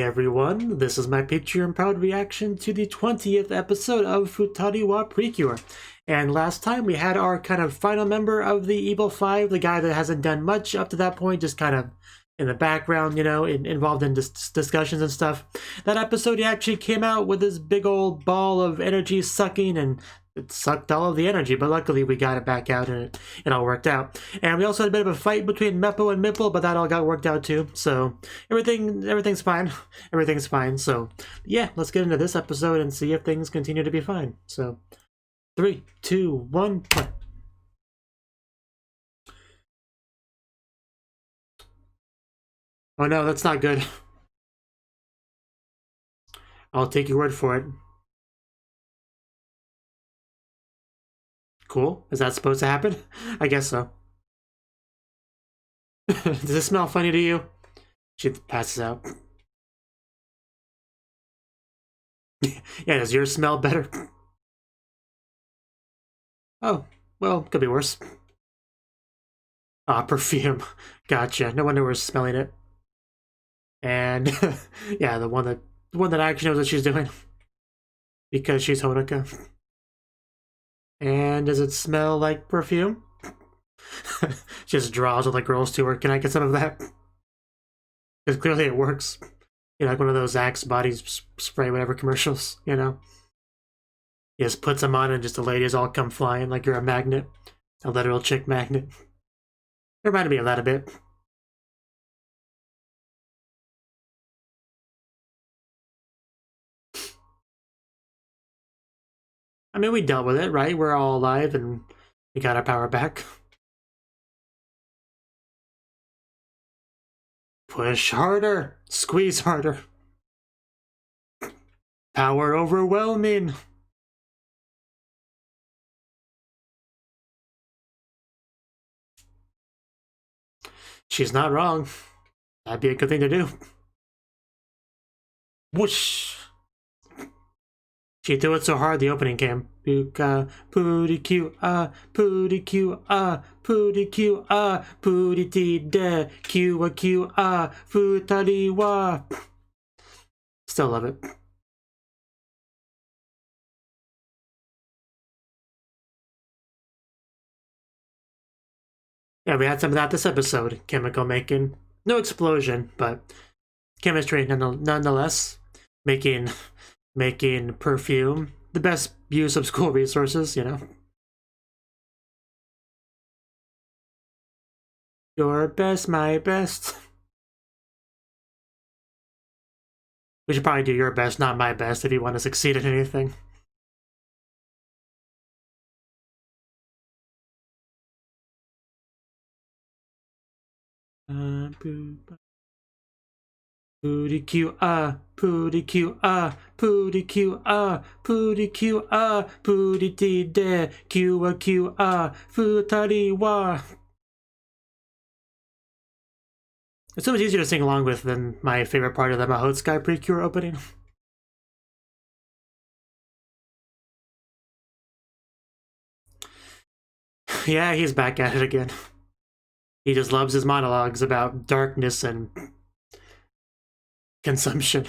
Hey everyone, this is my picture and proud reaction to the 20th episode of Futari wa Precure. And last time we had our kind of final member of the Evil Five, the guy that hasn't done much up to that point, just kind of in the background, you know, involved in discussions and stuff. That episode, he actually came out with this big old ball of energy sucking, and it sucked all of the energy, but luckily we got it back out and it all worked out. And we also had a bit of a fight between Meppo and Mipple, but that all got worked out too. So everything's fine. Everything's fine. So yeah, let's get into this episode and see if things continue to be fine. So 3, 2, 1, play. Oh no, that's not good. I'll take your word for it. Cool. Is that supposed to happen? I guess so. Does this smell funny to you? She passes out. Yeah, does yours smell better? Oh, well, could be worse. Ah, perfume. Gotcha. No wonder we're smelling it. And yeah, the one that actually knows what she's doing. Because she's Honoka. And does it smell like perfume? Just draws all the girls to her. Can I get some of that? Because clearly it works. You know, like one of those Axe body spray whatever commercials, you know? He just puts them on and just the ladies all come flying like you're a magnet. A literal chick magnet. It reminded me of that a bit. I mean, we dealt with it, right? We're all alive and we got our power back. Push harder. Squeeze harder. Power overwhelming. She's not wrong. That'd be a good thing to do. Whoosh. She threw it so hard the opening came. Puka, pooty Q, pooty Q, pooty Q, pooty T de, Q, futari wa. Still love it. Yeah, we had some of that this episode. Chemical making. No explosion, but chemistry nonetheless. Making perfume. The best use of school resources, you know. Your best, my best. We should probably do your best, not my best, if you want to succeed at anything. Pooty Q, pooty Q, pooty Q, pooty Q, pooty T de, Q, futari wa. It's so much easier to sing along with than my favorite part of the Mahotsukai Precure opening. Yeah, he's back at it again. He just loves his monologues about darkness and consumption.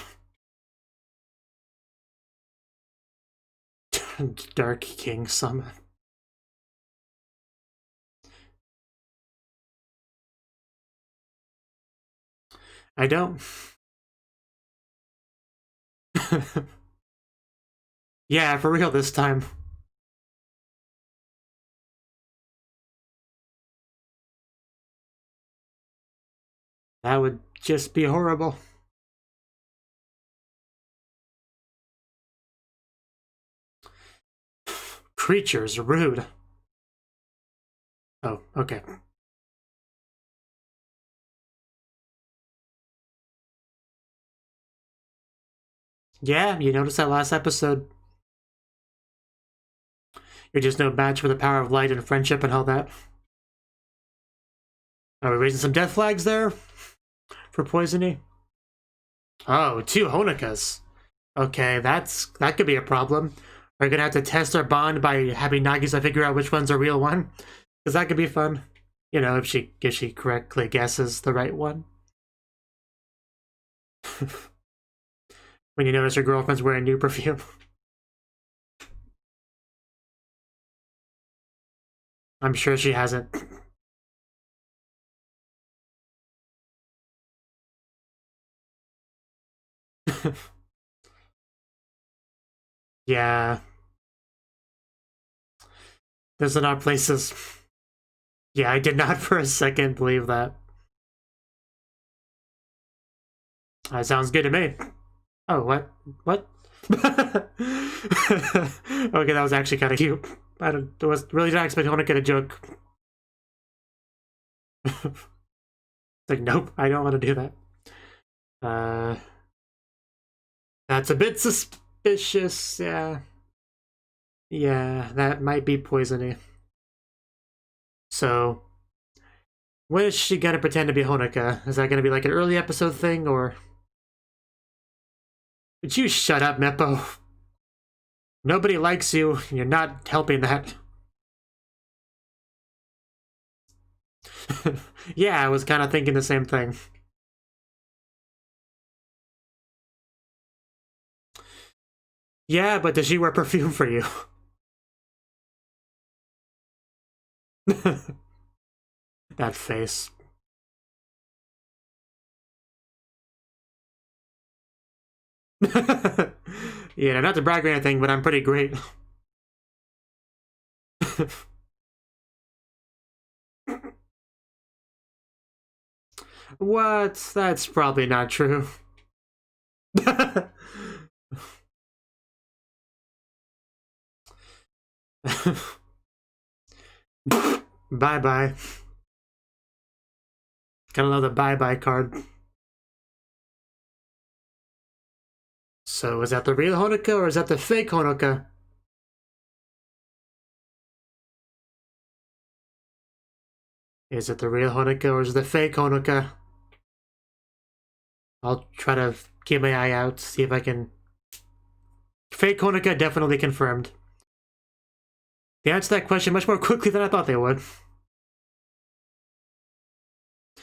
Dark King Summon. I don't. Yeah, for real this time. That would just be horrible. Creatures, rude. Oh, okay. Yeah, you noticed that last episode. You're just no match for the power of light and friendship and all that. Are we raising some death flags there? For poisoning? Oh, 2 Honokas. Okay, that could be a problem. We're gonna have to test our bond by having Nagisa figure out which one's a real one. Because that could be fun. You know, if she correctly guesses the right one. When you notice your girlfriend's wearing new perfume. I'm sure she hasn't. Yeah. Those are not places. Yeah, I did not for a second believe that. That sounds good to me. Oh, what? What? Okay, that was actually kind of cute. I was really not expecting to get a joke. It's like, nope, I don't want to do that. That's a bit suspicious, yeah. Yeah, that might be poisony. So, when is she gonna pretend to be Honoka? Is that gonna be like an early episode thing, or... Would you shut up, Meppo? Nobody likes you, and you're not helping that. Yeah, I was kind of thinking the same thing. Yeah, but does she wear perfume for you? That face. Yeah, not to brag or anything, but I'm pretty great. What? That's probably not true. Bye-bye. Gotta love the bye-bye card. So, is that the real Honoka or is that the fake Honoka? Is it the real Honoka or is it the fake Honoka? I'll try to keep my eye out, see if I can... Fake Honoka definitely confirmed. They answered that question much more quickly than I thought they would.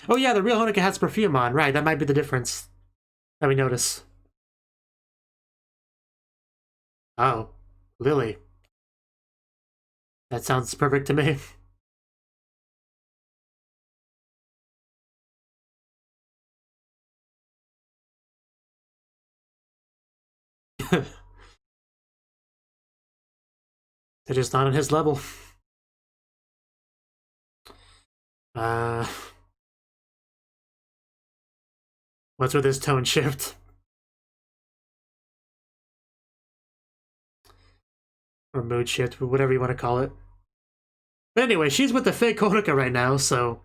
Oh yeah, the real Honoka has perfume on. Right, that might be the difference that we notice. Oh, Lily. That sounds perfect to me. They're just not on his level. What's with this tone shift? Or mood shift, or whatever you want to call it. But anyway, she's with the fake Honoka right now, so...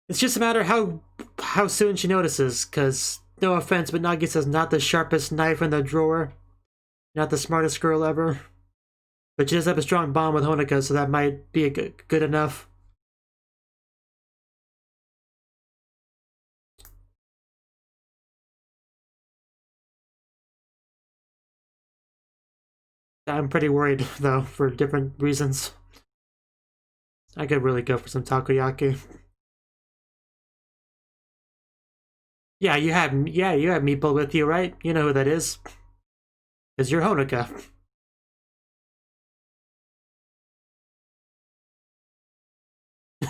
It's just a matter how soon she notices, because, no offense, but Nagisa's not the sharpest knife in the drawer. Not the smartest girl ever. But she does have a strong bond with Honoka, so that might be good enough. I'm pretty worried, though, for different reasons. I could really go for some takoyaki. Yeah, you have Meeple with you, right? You know who that is. Because you're Honoka.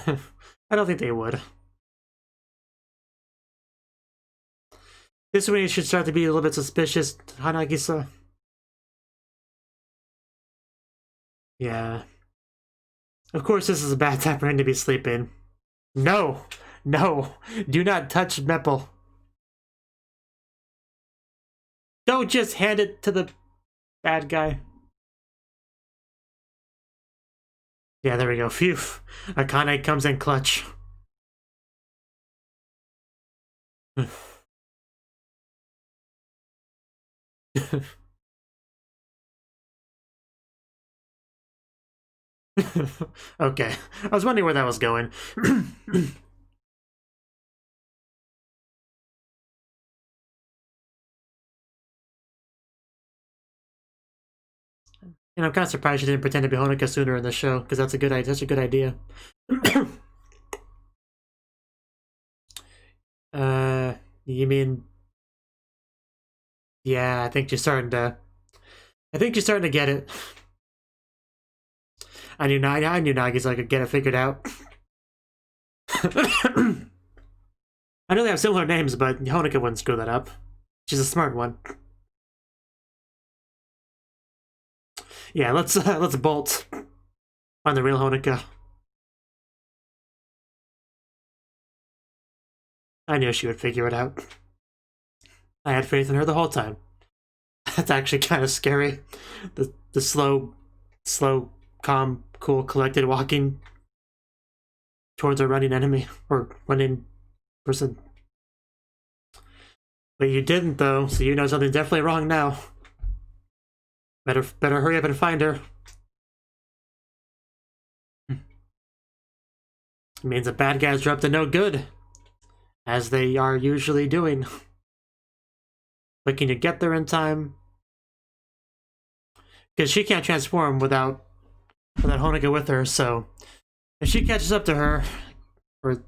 I don't think they would. This one you should start to be a little bit suspicious, Hanagisa. Yeah. Of course this is a bad time for him to be sleeping. No! No! Do not touch Meeple. Don't just hand it to the bad guy. Yeah, there we go. Phew. Akane comes in clutch. Okay. I was wondering where that was going. And I'm kind of surprised she didn't pretend to be Honoka sooner in the show, because that's a good idea. You mean Yeah, I think she's starting to get it. I knew Nagi's like could get it figured out. I know they have similar names, but Honoka wouldn't screw that up. She's a smart one. Yeah, let's bolt on the real Honoka. I knew she would figure it out. I had faith in her the whole time. That's actually kind of scary. The slow, calm, cool, collected walking towards a running enemy or running person. But you didn't though, so you know something's definitely wrong now. Better hurry up and find her. It means the bad guys are up to no good, as they are usually doing. But can you get there in time? Because she can't transform without Honoka with her, so if she catches up to her, or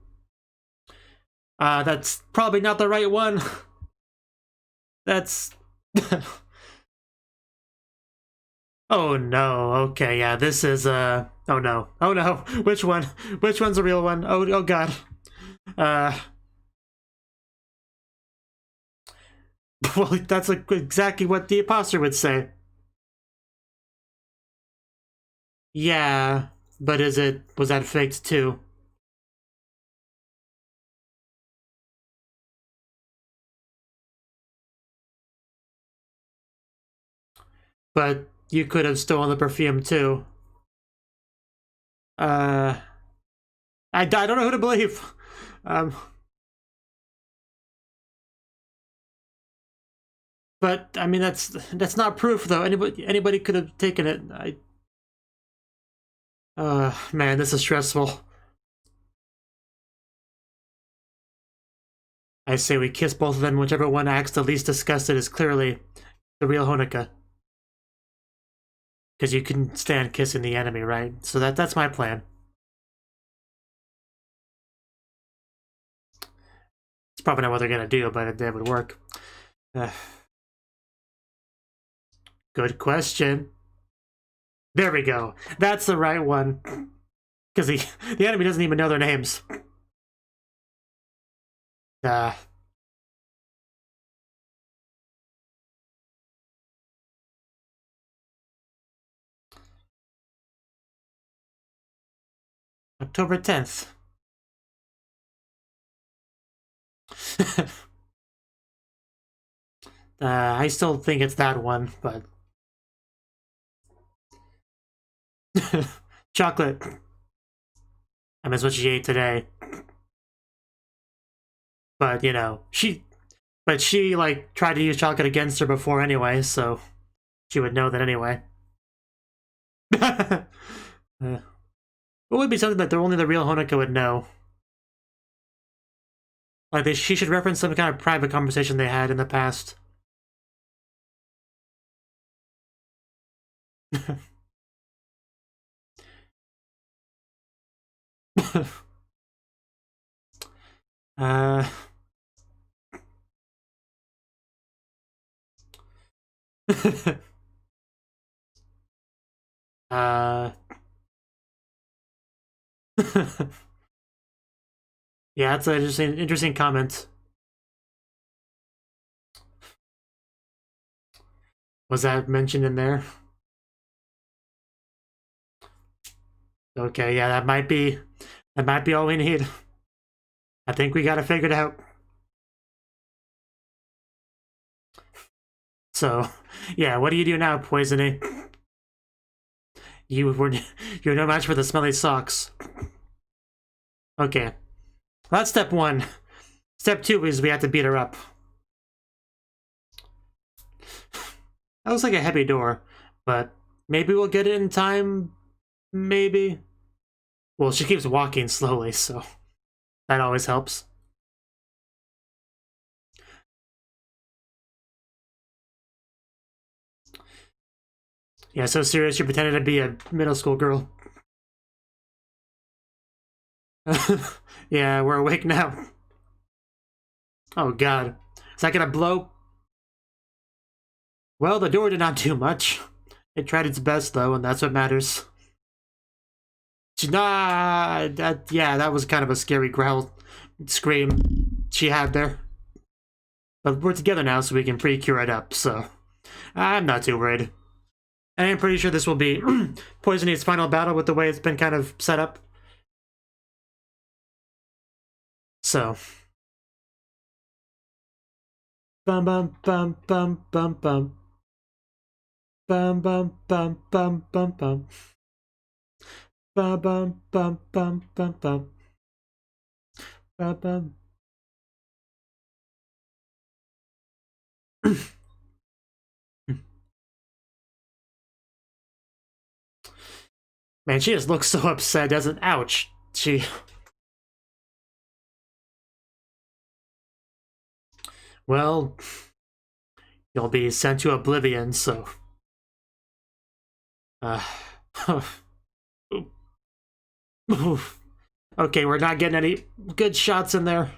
that's probably not the right one. That's oh no, okay, yeah, this is oh no. Which one? Which one's the real one? Oh god. Well, that's exactly what the imposter would say. Yeah, but was that faked too? But you could have stolen the perfume too. I don't know who to believe. But I mean that's not proof though. Anybody could have taken it. Man, this is stressful. I say we kiss both of them. Whichever one acts the least disgusted is clearly the real Honoka. Because you can stand kissing the enemy, right? So that's my plan. It's probably not what they're gonna do, but it would work. Good question. There we go. That's the right one. Because the enemy doesn't even know their names. October 10th. I still think it's that one, but chocolate. I mean, that's what she ate today. But you know, she like tried to use chocolate against her before anyway, so she would know that anyway. It would be something that only the real Honoka would know. Like she should reference some kind of private conversation they had in the past. uh yeah, that's an interesting comment. Was that mentioned in there? Okay, yeah, that might be all we need. I think we got it figured out. So, yeah, what do you do now, Poisony? You're no match for the smelly socks. Okay. Well, that's step one. Step two is we have to beat her up. That looks like a heavy door, but maybe we'll get it in time. Maybe. Well, she keeps walking slowly, so that always helps. Yeah, so serious you pretended to be a middle school girl. Yeah, we're awake now. Oh god. Is that gonna blow? Well, the door did not do much. It tried its best, though, and that's what matters. Yeah, that was kind of a scary scream she had there. But we're together now, so we can Precure it up, so I'm not too worried. And I'm pretty sure this will be Poisony's final battle with the way it's been kind of set up. So. Bum bum bum bum bum bum. Bum bum bum bum bum bum. Bum bum bum bum bum bum. Bum bum. Man, she just looks so upset, doesn't? Ouch. Well, you'll be sent to oblivion, so. Okay, we're not getting any good shots in there.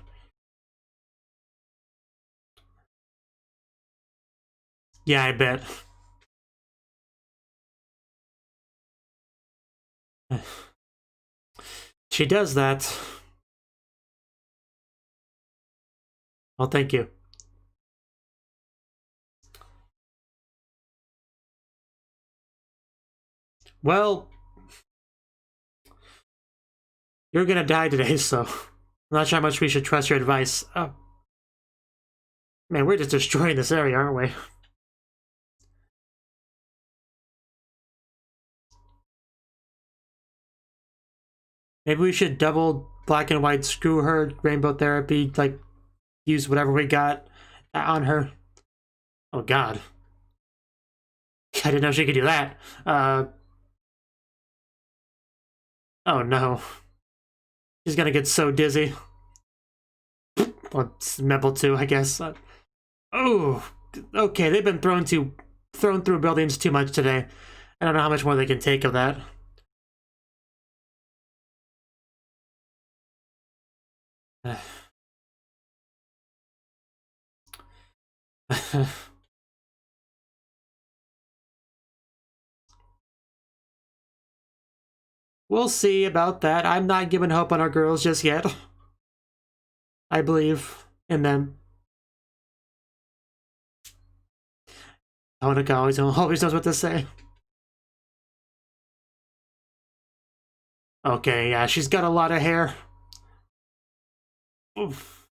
Yeah, I bet. She does that. Well, thank you. Well, you're gonna die today, so I'm not sure how much we should trust your advice. Oh. Man, we're just destroying this area, aren't we? Maybe we should double black and white screw her, rainbow therapy, like, use whatever we got on her. Oh god. I didn't know she could do that. Oh no. She's gonna get so dizzy. Well, it's Metal too, I guess. Oh, okay, they've been thrown through buildings too much today. I don't know how much more they can take of that. We'll see about that. I'm not giving hope on our girls just yet. I believe in them. Honika always knows what to say. Okay, yeah, she's got a lot of hair. Oof.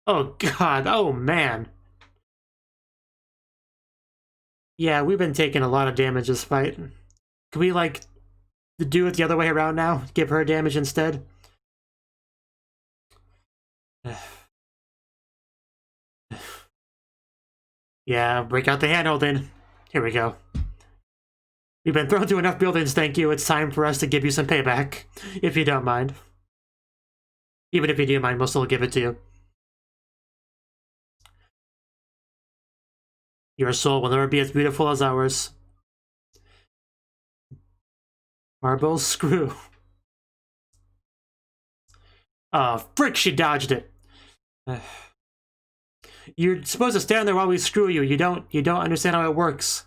Oh god, oh man. Yeah, we've been taking a lot of damage this fight. Can we, like, do it the other way around now? Give her damage instead? Yeah, break out the handholding. Here we go. We've been thrown through enough buildings, thank you. It's time for us to give you some payback, if you don't mind. Even if you do mind, we'll still give it to you. Your soul will never be as beautiful as ours. Marble screw. Oh, frick, she dodged it. You're supposed to stand there while we screw you. You don't understand how it works.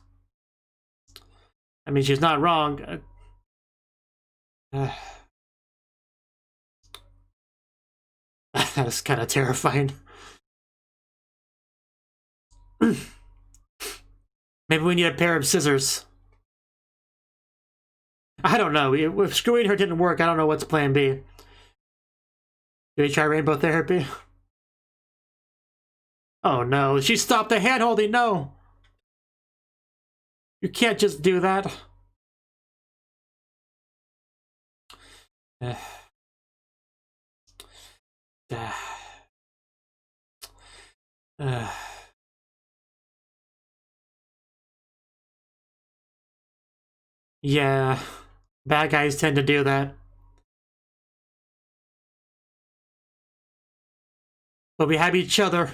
I mean, she's not wrong. That's kind of terrifying. Maybe we need a pair of scissors. I don't know. If screwing her didn't work, I don't know what's plan B. Do we try rainbow therapy? Oh no, she stopped the hand-holding, no! You can't just do that. Yeah, bad guys tend to do that. But we have each other.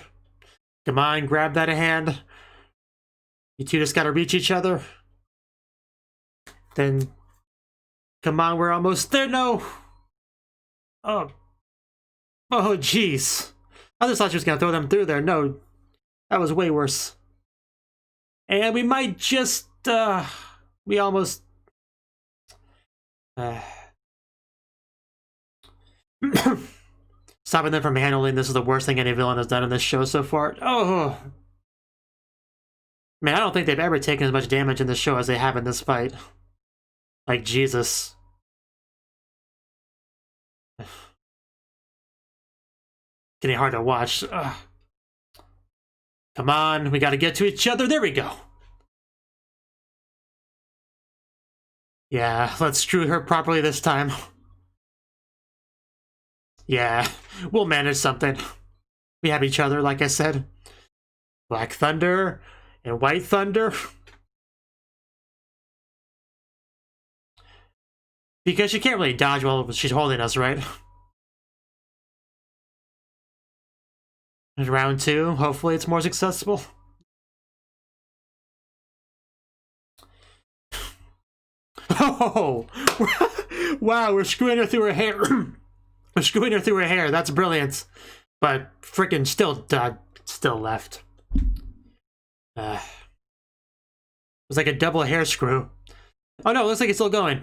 Come on, grab that hand. You two just gotta reach each other. Then, come on, we're almost there. No! Oh. Oh, jeez. I just thought she was gonna throw them through there. No, that was way worse. And we might just, we almost... Stopping them from handling this is the worst thing any villain has done in this show so far. Oh! Man, I don't think they've ever taken as much damage in this show as they have in this fight. Like, Jesus. Getting hard to watch. Ugh. Come on, we gotta get to each other. There we go. Yeah, let's screw her properly this time. Yeah, we'll manage something. We have each other, like I said. Black Thunder and White Thunder. Because she can't really dodge while she's holding us, right? Round 2, hopefully it's more successful. Oh! Wow, we're screwing her through her hair. We're screwing her through her hair, that's brilliant. But freaking still left. It was like a double hair screw. Oh no, it looks like it's still going.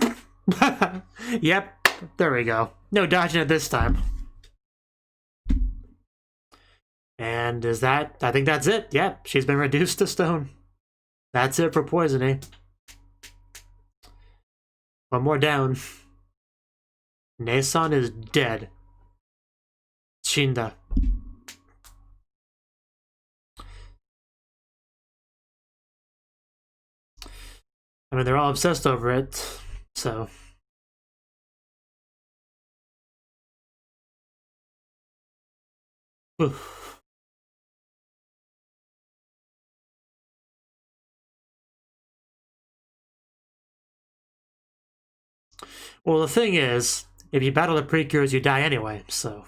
Yep, there we go. No dodging it this time. And is that... I think that's it. Yep, she's been reduced to stone. That's it for poisoning. One more down. Nason is dead. Shinda. I mean, they're all obsessed over it, so... Oof. Well, the thing is, if you battle the Precures, you die anyway, so...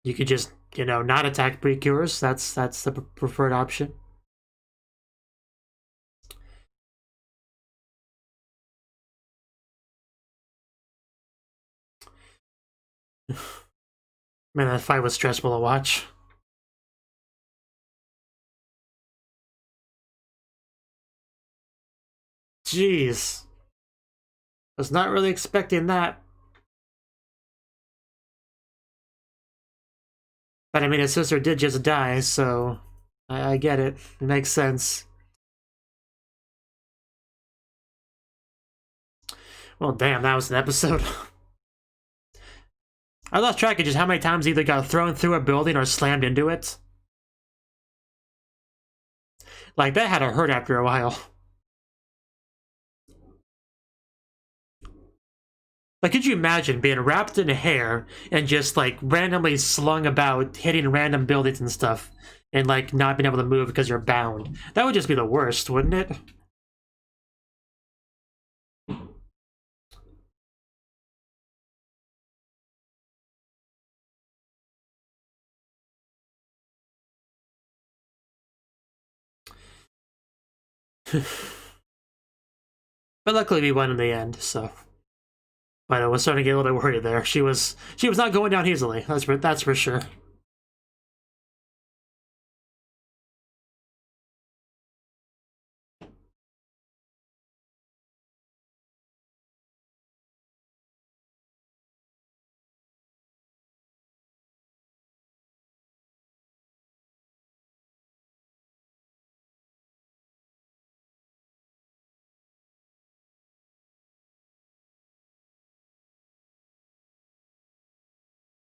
You could just, you know, not attack Precures. That's the preferred option. Man, that fight was stressful to watch. Jeez. Was not really expecting that. But I mean, his sister did just die, so I get it. It makes sense. Well, damn, that was an episode. I lost track of just how many times he either got thrown through a building or slammed into it. Like, that had to hurt after a while. Like, could you imagine being wrapped in hair and just, like, randomly slung about, hitting random buildings and stuff, and, like, not being able to move because you're bound? That would just be the worst, wouldn't it? But luckily we won in the end, so... But I was starting to get a little bit worried there. She was not going down easily, that's for sure.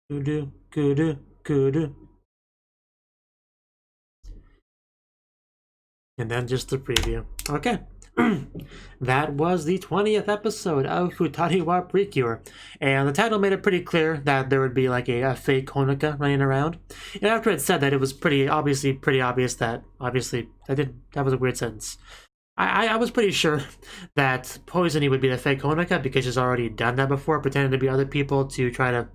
Kudu, kudu, kudu. And then just the preview. Okay. That was the 20th episode of Futari wa Precure. And the title made it pretty clear that there would be like a fake Honoka running around. And after it said that, it was pretty obvious that, that was a weird sentence. I was pretty sure that Poisony would be the fake Honoka because she's already done that before, pretending to be other people to try to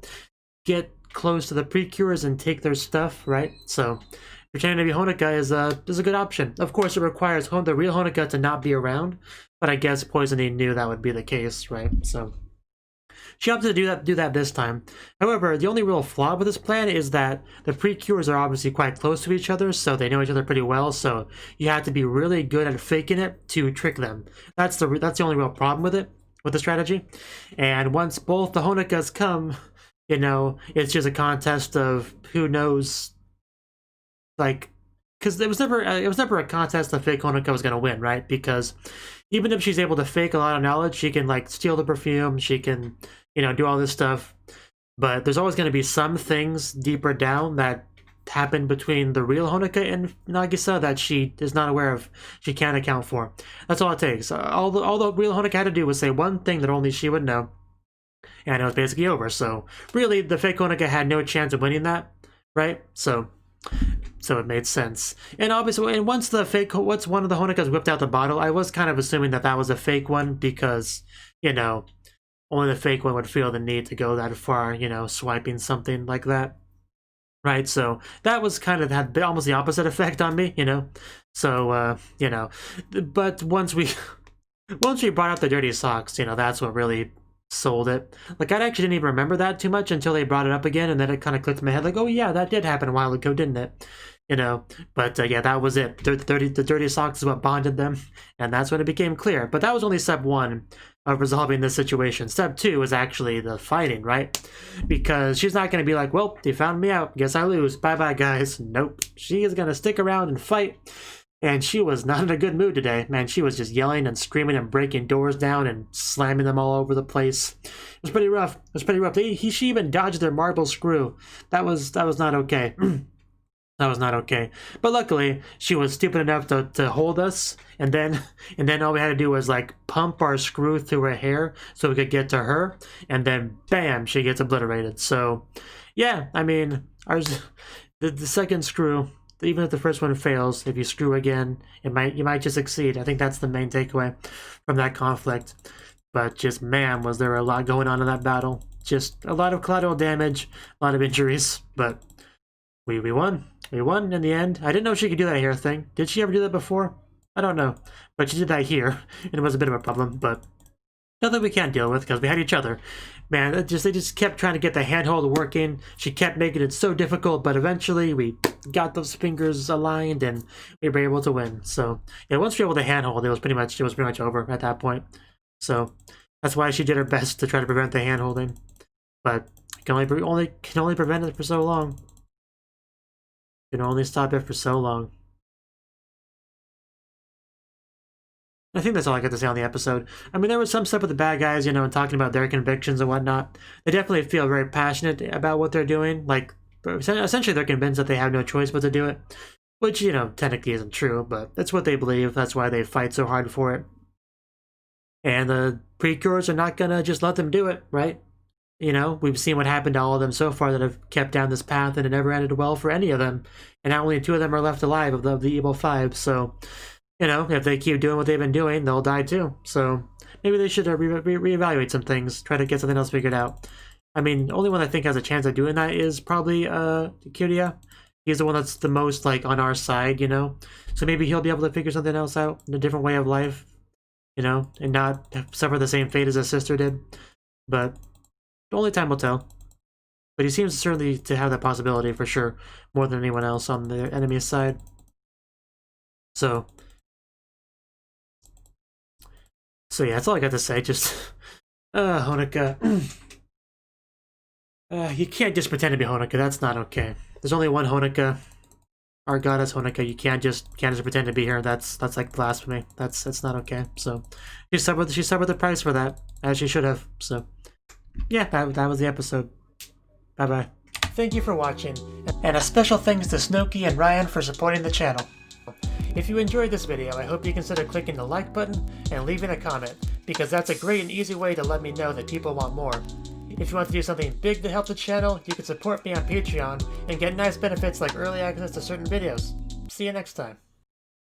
get close to the Precures and take their stuff, right? So pretending to be Honoka is a good option. Of course, it requires the real Honoka to not be around, but I guess Poisony knew that would be the case, right? So she opted to do that this time. However, the only real flaw with this plan is that the Precures are obviously quite close to each other, so they know each other pretty well, so you have to be really good at faking it to trick them. That's the only real problem with it, with the strategy. And once both the Honokas come, you know, it's just a contest of who knows, like, because it was never a contest of fake Honoka was going to win, right? Because even if she's able to fake a lot of knowledge, she can, like, steal the perfume, she can, you know, do all this stuff. But there's always going to be some things deeper down that happen between the real Honoka and Nagisa that she is not aware of, she can't account for. That's all it takes. All the real Honoka had to do was say one thing that only she would know, and it was basically over. So really, the fake Honoka had no chance of winning that, right? So it made sense. And obviously, and once one of the Honokas whipped out the bottle, I was kind of assuming that that was a fake one because, you know, only the fake one would feel the need to go that far, you know, swiping something like that. Right, so that was kind of had almost the opposite effect on me, you know. So, you know, but once we brought up the dirty socks, you know, that's what really sold it. Like, I actually didn't even remember that too much until they brought it up again, and then it kind of clicked in my head, like, oh yeah, that did happen a while ago, didn't it? You know, but yeah, that was it. The dirty socks is what bonded them, and that's when it became clear. But that was only step 1 of resolving this situation. Step 2 is actually the fighting, right? Because she's not going to be like, well, they found me out, guess I lose, bye-bye guys. Nope, she is going to stick around and fight. And she was not in a good mood today, man. She was just yelling and screaming and breaking doors down and slamming them all over the place. It was pretty rough. It was pretty rough. She even dodged their marble screw. That was not okay. That was not okay. But luckily, she was stupid enough to hold us, and then all we had to do was, like, pump our screw through her hair so we could get to her, and then bam, she gets obliterated. So yeah, I mean, the second screw, even if the first one fails, if you screw again, you might just succeed. I think that's the main takeaway from that conflict. But just, man, was there a lot going on in that battle. Just a lot of collateral damage, a lot of injuries, but we won. We won in the end. I didn't know she could do that hair thing. Did she ever do that before? I don't know. But she did that here, and it was a bit of a problem, but nothing we can't deal with because we had each other. Man, they just kept trying to get the handhold working. She kept making it so difficult, but eventually we got those fingers aligned and we were able to win. So yeah, once we were able to handhold, it was pretty much over at that point. So that's why she did her best to try to prevent the handholding, but can only prevent it for so long. Can only stop it for so long. I think that's all I got to say on the episode. I mean, there was some stuff with the bad guys, you know, and talking about their convictions and whatnot. They definitely feel very passionate about what they're doing. Like, essentially they're convinced that they have no choice but to do it. Which, you know, technically isn't true, but that's what they believe. That's why they fight so hard for it. And the Precures are not gonna just let them do it, right? You know, we've seen what happened to all of them so far that have kept down this path, and it never ended well for any of them. And now only 2 of them are left alive of the Evil 5, so, you know, if they keep doing what they've been doing, they'll die too. So maybe they should reevaluate some things, try to get something else figured out. I mean, the only one I think has a chance of doing that is probably Kyuu. He's the one that's the most, like, on our side, you know? So maybe he'll be able to figure something else out, a different way of life, you know, and not suffer the same fate as his sister did. But only time will tell. But he seems certainly to have that possibility for sure, more than anyone else on the enemy's side. So yeah, that's all I got to say. Just, Honoka. You can't just pretend to be Honoka. That's not okay. There's only one Honoka. Our goddess Honoka. You can't just pretend to be her. That's like blasphemy. That's not okay. So she suffered the price for that, as she should have. So yeah, that was the episode. Bye-bye. Thank you for watching, and a special thanks to Cnouki and Ryan for supporting the channel. If you enjoyed this video, I hope you consider clicking the like button and leaving a comment, because that's a great and easy way to let me know that people want more. If you want to do something big to help the channel, you can support me on Patreon and get nice benefits like early access to certain videos. See you next time.